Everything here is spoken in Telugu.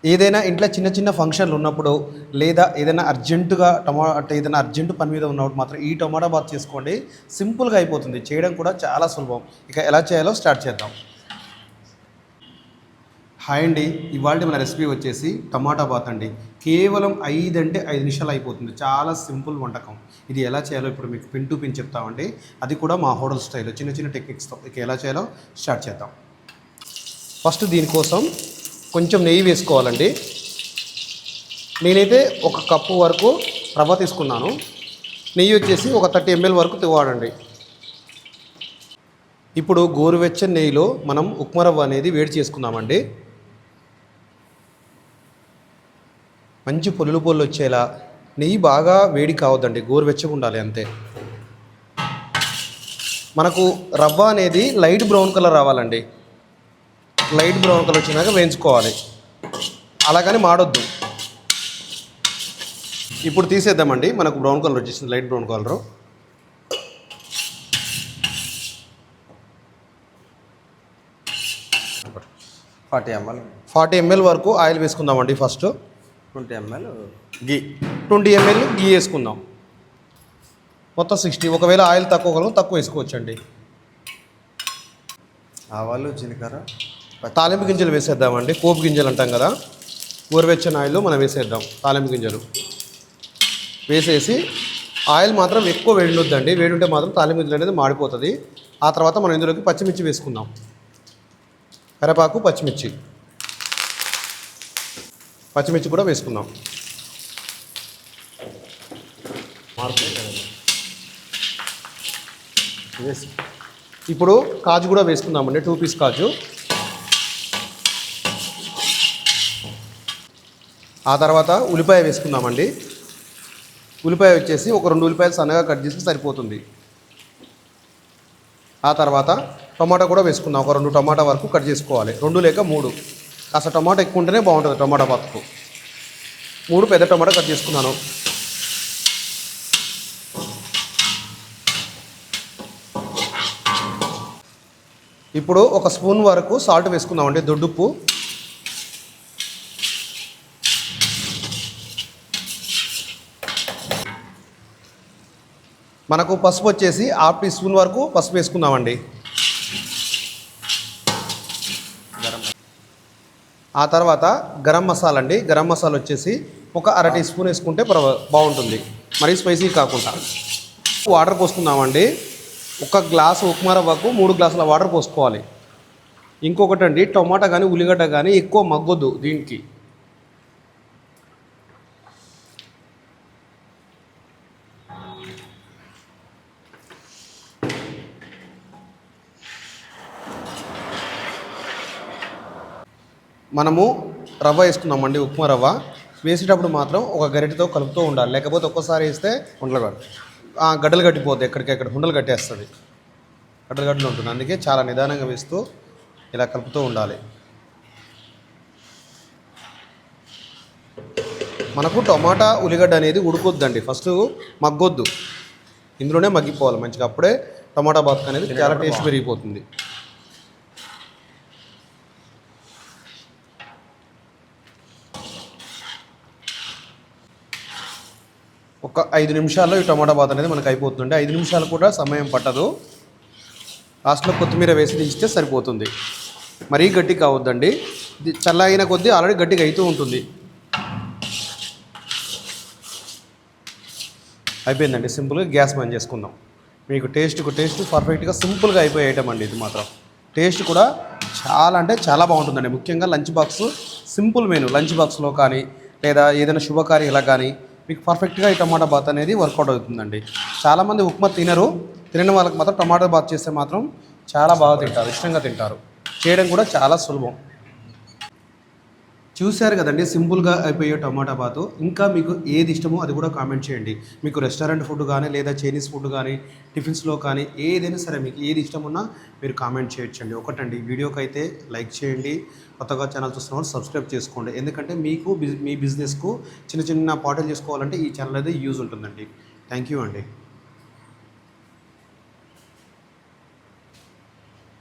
ఏదైనా ఇంట్లో చిన్న చిన్న ఫంక్షన్లు ఉన్నప్పుడు లేదా ఏదైనా అర్జెంటుగా ఏదైనా అర్జెంటు పని మీద ఉన్నప్పుడు మాత్రం ఈ టమాటా బాత్ చేసుకోండి. సింపుల్గా అయిపోతుంది, చేయడం కూడా చాలా సులభం. ఇక ఎలా చేయాలో స్టార్ట్ చేద్దాం. హాయ్ అండి, ఇవాళ మన రెసిపీ వచ్చేసి టమాటా బాత్ అండి. కేవలం 5 నిమిషాలు అయిపోతుంది. చాలా సింపుల్ వంటకం. ఇది ఎలా చేయాలో ఇప్పుడు మీకు పిన్ టు పిన్ చెప్తామండి. అది కూడా మా హోటల్ స్టైల్లో చిన్న చిన్న టెక్నిక్స్తో. ఇక ఎలా చేయాలో స్టార్ట్ చేద్దాం. ఫస్ట్ దీనికోసం కొంచెం నెయ్యి వేసుకోవాలండి. నేనైతే 1 కప్పు వరకు రవ్వ తీసుకున్నాను. నెయ్యి వచ్చేసి ఒక 30 ml వరకు వాడండి. ఇప్పుడు గోరువెచ్చని నెయ్యిలో మనం ఉప్మా రవ్వ అనేది వేడి చేసుకుందామండి. మంచి పొల్లు వచ్చేలా. నెయ్యి బాగా వేడి కావద్దండి, గోరువెచ్చగా ఉండాలి అంతే. మనకు రవ్వ అనేది లైట్ బ్రౌన్ కలర్ రావాలండి. లైట్ బ్రౌన్ కలర్ వచ్చినాక వేయించుకోవాలి, అలాగని మాడొద్దు. ఇప్పుడు తీసేద్దామండి. మనకు బ్రౌన్ కలర్ వచ్చేసింది, light brown colour. Forty ML వరకు ఆయిల్ వేసుకుందామండి. ఫస్ట్ 20 ml గీ 20 ml గీ వేసుకుందాం. మొత్తం 60. ఒకవేళ ఆయిల్ తక్కువ వేసుకోవచ్చండి. ఆవాలు, జీలకర్ర, తాలింపు గింజలు వేసేద్దామండి. పోపు గింజలు అంటాం కదా, గోరువెచ్చని ఆయిల్లో మనం వేసేద్దాం తాలింపు గింజలు. వేసేసి ఆయిల్ మాత్రం ఎక్కువ వేడినొద్దండి. వేడుంటే మాత్రం తాలింపు గింజలు అనేది మాడిపోతుంది. ఆ తర్వాత మనం ఇందులోకి పచ్చిమిర్చి వేసుకుందాం. కరివేపాకు, పచ్చిమిర్చి కూడా వేసుకుందాం. ఇప్పుడు కాజు కూడా వేసుకుందామండి. 2 పీస్ కాజు. ఆ తర్వాత ఉల్లిపాయ వేసుకుందామండి. ఉల్లిపాయ వచ్చేసి ఒక 2 ఉల్లిపాయలు సన్నగా కట్ చేసి సరిపోతుంది. ఆ తర్వాత టమాటా కూడా వేసుకుందాం. ఒక 2 టమాటా వరకు కట్ చేసుకోవాలి. 2 లేక 3. కాస్త టమాటా ఎక్కువ ఉంటేనే బాగుంటుంది టమాటా బాత్కు. 3 పెద్ద టమాటా కట్ చేసుకున్నాను. ఇప్పుడు 1 స్పూన్ వరకు సాల్ట్ వేసుకుందామండి, దొడ్డుప్పు. మనకు పసుపు వచ్చేసి 1/2 టీ స్పూన్ వరకు పసుపు వేసుకుందామండి. ఆ తర్వాత గరం మసాలా అండి. గరం మసాలా వచ్చేసి ఒక 1/2 టీ స్పూన్ వేసుకుంటే బాగుంటుంది, మరీ స్పైసీ కాకుండా. వాటర్ పోసుకుందామండి. 1 గ్లాసు ఉప్మా రవ్వకు 3 గ్లాసుల వాటర్ పోసుకోవాలి. ఇంకొకటి అండి, టమాటా కానీ ఉల్లిగడ్డ కానీ ఎక్కువ మగ్గొద్దు దీనికి. మనము రవ్వ వేసుకున్నామండి, ఉప్మా రవ్వ. వేసేటప్పుడు మాత్రం ఒక గరిటెతో కలుపుతూ ఉండాలి, లేకపోతే ఒక్కసారి వేస్తే గడ్డలు కట్టిపోద్ది. ఎక్కడికెక్కడ ఉండలు కట్టేస్తుంది, గడ్డలు ఉంటుంది. అందుకే చాలా నిదానంగా వేస్తూ ఇలా కలుపుతూ ఉండాలి. మనకు టమాటా ఉల్లిగడ్డ అనేది ఉడకొద్దండి, ఫస్ట్ మగ్గొద్దు, ఇందులోనే మగ్గిపోవాలి మంచిగా. అప్పుడే టమాటా బాత్ అనేది చాలా టేస్ట్ పెరిగిపోతుంది. ఒక 5 నిమిషాల్లో ఈ టమాటా బాత్ అనేది మనకు అయిపోతుంది. 5 నిమిషాలు కూడా సమయం పట్టదు. లాస్ట్లో కొత్తిమీర వేసి దించితే సరిపోతుంది. మరీ గట్టి కావద్దండి, చల్లైన కొద్దీ ఆల్రెడీ గట్టిగా అవుతూ ఉంటుంది. అయిపోయిందండి, సింపుల్గా గ్యాస్ బంద్ చేసుకుందాం. మీకు టేస్ట్ పర్ఫెక్ట్గా సింపుల్గా అయిపోయే ఐటమ్ అండి ఇది మాత్రం. టేస్ట్ కూడా చాలా అంటే చాలా బాగుంటుందండి. ముఖ్యంగా lunch box, simple menu lunch బాక్స్లో కానీ లేదా ఏదైనా శుభకార్యాలు కానీ మీకు పర్ఫెక్ట్గా ఈ టమాటా బాత్ అనేది వర్కౌట్ అవుతుందండి. చాలామంది ఉప్మా తినని వాళ్ళకి మాత్రం టమాటా బాత్ చేస్తే మాత్రం చాలా బాగా తింటారు, ఇష్టంగా తింటారు. చేయడం కూడా చాలా సులభం. చూశారు కదండి, సింపుల్గా అయిపోయే టమాటా బాతు. ఇంకా మీకు ఏది ఇష్టమో అది కూడా కామెంట్ చేయండి. మీకు రెస్టారెంట్ ఫుడ్ కానీ లేదా చైనీస్ ఫుడ్ కానీ టిఫిన్స్లో కానీ ఏదైనా సరే మీకు ఏది ఇష్టం ఉన్నా మీరు కామెంట్ చేయొచ్చండి. ఒకటండి, వీడియోకి అయితే లైక్ చేయండి. కొత్తగా ఛానల్ చూస్తున్నవాళ్ళు సబ్స్క్రైబ్ చేసుకోండి. ఎందుకంటే మీకు మీ బిజినెస్కు చిన్న పాటలు చేసుకోవాలంటే ఈ ఛానల్ అయితే యూజ్ ఉంటుందండి. థ్యాంక్ యూ అండి.